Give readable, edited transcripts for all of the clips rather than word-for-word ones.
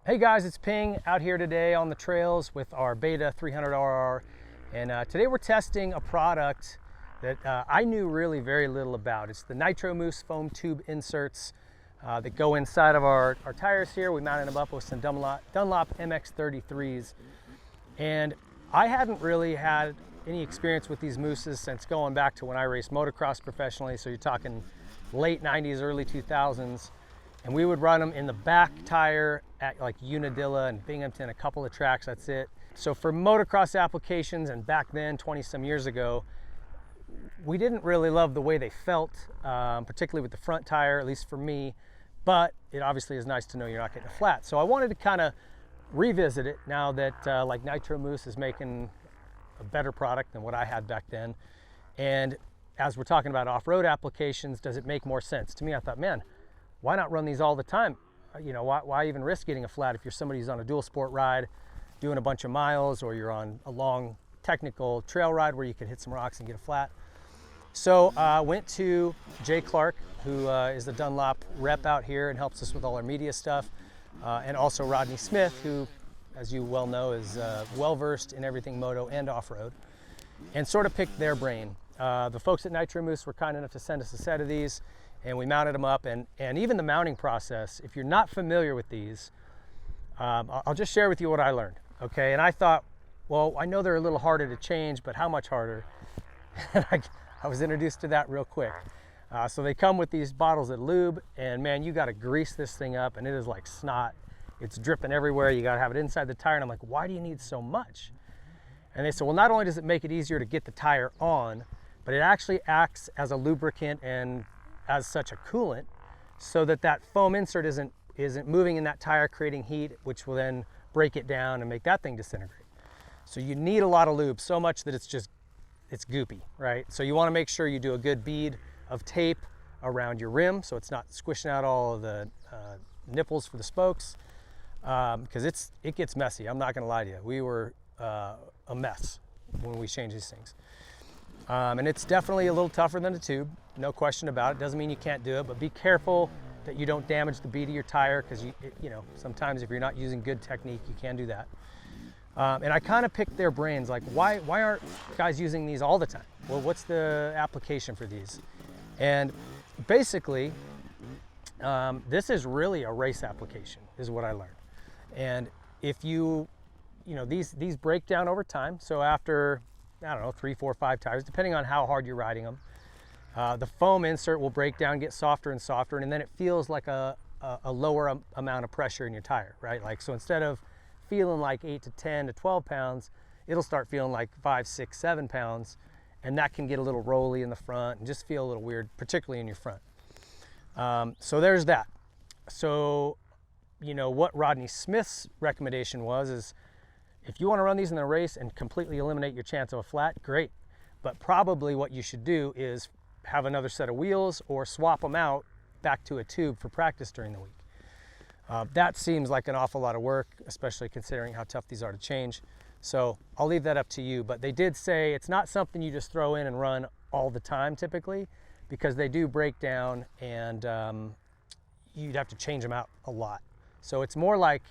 Hey guys, it's Ping out here today on the trails with our Beta 300RR, and today we're testing a product that I knew really very little about. It's the Nitromousse foam tube inserts that go inside of our tires here. We mounted them up with some Dunlop MX 33s, and I hadn't really had any experience with these mousses since going back to when I raced motocross professionally, so you're talking late 90s, early 2000s. And we would run them in the back tire at like Unadilla and Binghamton, a couple of tracks, that's it. So for motocross applications, and back then, 20 some years ago, we didn't really love the way they felt, particularly with the front tire, at least for me, but it obviously is nice to know you're not getting a flat. So I wanted to kind of revisit it now that like Nitromousse is making a better product than what I had back then. And as we're talking about off-road applications, does it make more sense? To me, I thought, man, why not run these all the time? You know, why even risk getting a flat if you're somebody who's on a dual sport ride, doing a bunch of miles, or you're on a long technical trail ride where you could hit some rocks and get a flat. So I went to Jay Clark, who is the Dunlop rep out here and helps us with all our media stuff, and also Rodney Smith, who, as you well know, is well-versed in everything moto and off-road, and sort of picked their brain. The folks at Nitromousse were kind enough to send us a set of these, and we mounted them up, and even the mounting process, if you're not familiar with these, I'll just share with you what I learned, okay? And I thought, well, I know they're a little harder to change, but how much harder? And I was introduced to that real quick. So they come with these bottles of lube, and man, you gotta grease this thing up, and it is like snot. It's dripping everywhere. You gotta have it inside the tire, and I'm like, why do you need so much? And they said, well, not only does it make it easier to get the tire on, but it actually acts as a lubricant and as such a coolant, so that that foam insert isn't moving in that tire, creating heat, which will then break it down and make that thing disintegrate. So you need a lot of lube, so much that it's goopy, right? So you want to make sure you do a good bead of tape around your rim so it's not squishing out all of the nipples for the spokes, because it gets messy. I'm not going to lie to you. We were a mess when we changed these things. And it's definitely a little tougher than a tube, no question about it. Doesn't mean you can't do it, but be careful that you don't damage the bead of your tire, because you know, sometimes if you're not using good technique, you can do that. And I kind of picked their brains, like why aren't guys using these all the time? Well, what's the application for these? And basically, this is really a race application, is what I learned. And if you know, these break down over time. So after, I don't know, 3, 4, 5 tires, depending on how hard you're riding them, the foam insert will break down, get softer and softer, and then it feels like a lower amount of pressure in your tire, right? Like, so instead of feeling like 8 to 10 to 12 pounds, it'll start feeling like 5, 6, 7 pounds, and that can get a little rolly in the front and just feel a little weird, particularly in your front. So there's that. So, you know, what Rodney Smith's recommendation is if you want to run these in the race and completely eliminate your chance of a flat, great. But probably what you should do is have another set of wheels or swap them out back to a tube for practice during the week. That seems like an awful lot of work, especially considering how tough these are to change. So I'll leave that up to you, but they did say it's not something you just throw in and run all the time typically, because they do break down, and you'd have to change them out a lot. So it's more like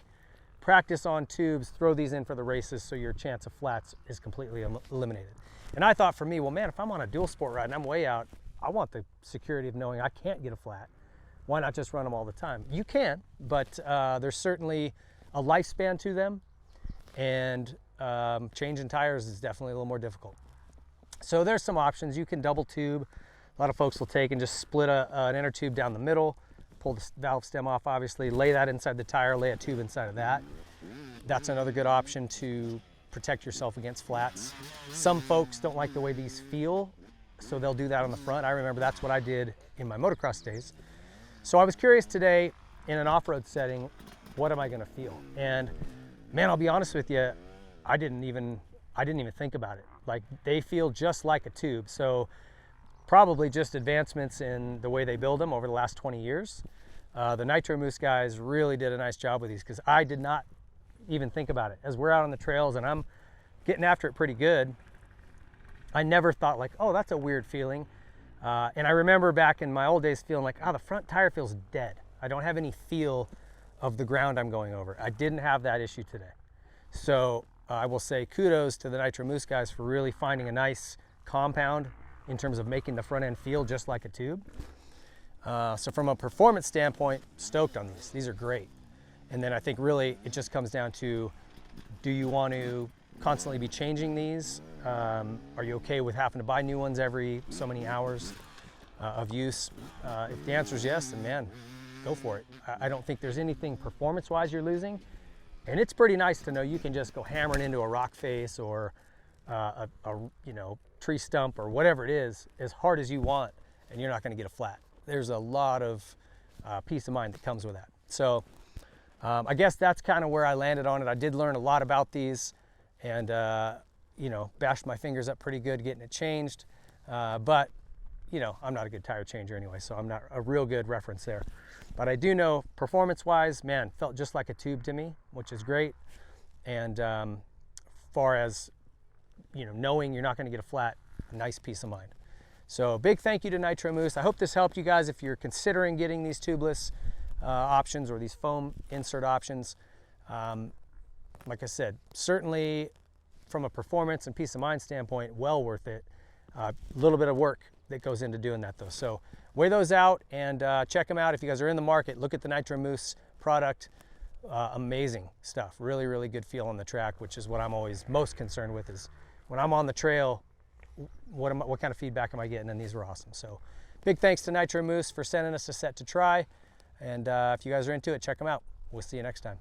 practice on tubes, throw these in for the races so your chance of flats is completely eliminated. And I thought, for me, well, man, if I'm on a dual sport ride and I'm way out, I want the security of knowing I can't get a flat. Why not just run them all the time? You can, but there's certainly a lifespan to them, and changing tires is definitely a little more difficult. So there's some options. You can double tube. A lot of folks will take and just split an inner tube down the middle, pull the valve stem off, obviously, lay that inside the tire, lay a tube inside of that. That's another good option to protect yourself against flats. Some folks don't like the way these feel, so they'll do that on the front. I remember that's what I did in my motocross days. So I was curious today, in an off-road setting, what am I gonna feel? And man, I'll be honest with you, I didn't even think about it. Like, they feel just like a tube. So probably just advancements in the way they build them over the last 20 years. The Nitromousse guys really did a nice job with these, because I did not even think about it. As we're out on the trails and I'm getting after it pretty good, I never thought like, oh, that's a weird feeling. And I remember back in my old days feeling like, oh, the front tire feels dead. I don't have any feel of the ground I'm going over. I didn't have that issue today. So I will say kudos to the Nitromousse guys for really finding a nice compound in terms of making the front end feel just like a tube. So from a performance standpoint, stoked on these. These are great. And then I think really it just comes down to, do you want to constantly be changing these? Are you okay with having to buy new ones every so many hours of use? If the answer is yes, then man, go for it. I don't think there's anything performance-wise you're losing. And it's pretty nice to know you can just go hammering into a rock face or a tree stump or whatever it is as hard as you want, and you're not going to get a flat. There's a lot of peace of mind that comes with that. So I guess that's kind of where I landed on it. I did learn a lot about these, and bashed my fingers up pretty good getting it changed. But I'm not a good tire changer anyway, so I'm not a real good reference there. But I do know performance-wise, man, felt just like a tube to me, which is great. And far as knowing you're not going to get a flat, a nice peace of mind. So big thank you to Nitromousse. I hope this helped you guys if you're considering getting these tubeless options or these foam insert options. Like I said, certainly from a performance and peace of mind standpoint, well worth it. A little bit of work that goes into doing that though. So weigh those out and check them out. If you guys are in the market, look at the Nitromousse product. Amazing stuff. Really, really good feel on the track, which is what I'm always most concerned with, is when I'm on the trail, what kind of feedback am I getting? And these were awesome. So big thanks to Nitromousse for sending us a set to try. And if you guys are into it, check them out. We'll see you next time.